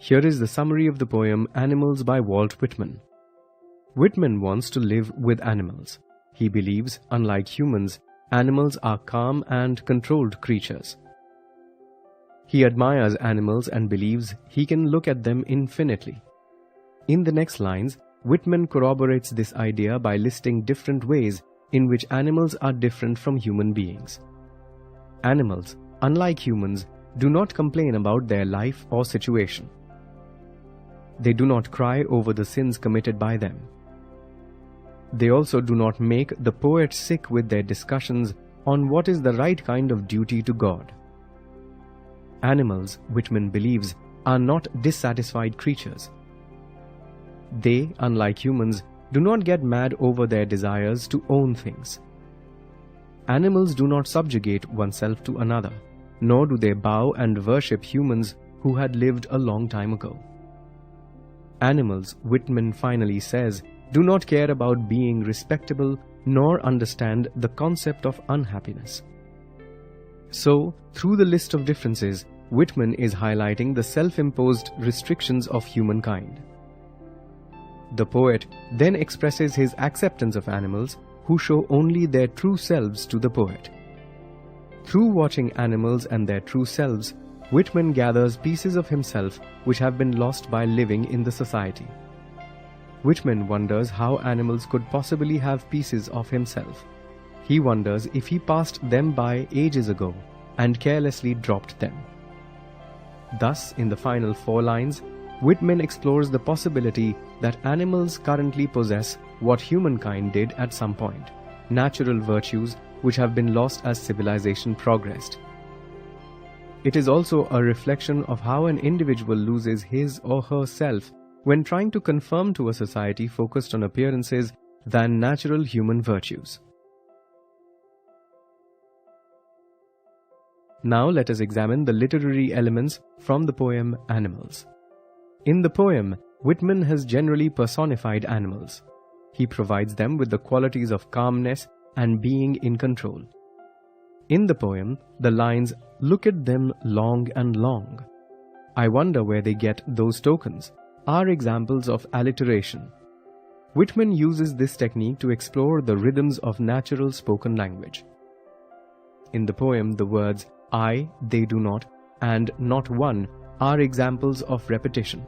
Here is the summary of the poem Animals by Walt Whitman. Whitman wants to live with animals. He believes, unlike humans, animals are calm and controlled creatures. He admires animals and believes he can look at them infinitely. In the next lines, Whitman corroborates this idea by listing different ways in which animals are different from human beings. Animals, unlike humans, do not complain about their life or situation. They do not cry over the sins committed by them. They also do not make the poet sick with their discussions on what is the right kind of duty to God. Animals, Whitman believes, are not dissatisfied creatures. They, unlike humans, do not get mad over their desires to own things. Animals do not subjugate oneself to another, nor do they bow and worship humans who had lived a long time ago. Animals, Whitman finally says, do not care about being respectable nor understand the concept of unhappiness. So, through the list of differences, Whitman is highlighting the self-imposed restrictions of humankind. The poet then expresses his acceptance of animals who show only their true selves to the poet. Through watching animals and their true selves, Whitman gathers pieces of himself which have been lost by living in the society. Whitman wonders how animals could possibly have pieces of himself. He wonders if he passed them by ages ago and carelessly dropped them. Thus, in the final 4 lines, Whitman explores the possibility that animals currently possess what humankind did at some point, natural virtues which have been lost as civilization progressed. It is also a reflection of how an individual loses his or her self when trying to conform to a society focused on appearances than natural human virtues. Now let us examine the literary elements from the poem Animals. In the poem, Whitman has generally personified animals. He provides them with the qualities of calmness and being in control. In the poem, the lines, "Look at them long and long. I wonder where they get those tokens," are examples of alliteration. Whitman uses this technique to explore the rhythms of natural spoken language. In the poem, the words I, they do not, and not one are examples of repetition.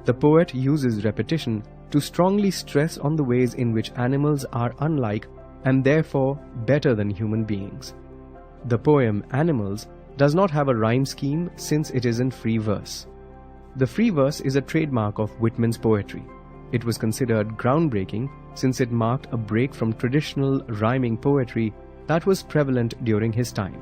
The poet uses repetition to strongly stress on the ways in which animals are unlike and therefore better than human beings. The poem Animals does not have a rhyme scheme since it is in free verse. The free verse is a trademark of Whitman's poetry. It was considered groundbreaking since it marked a break from traditional rhyming poetry that was prevalent during his time.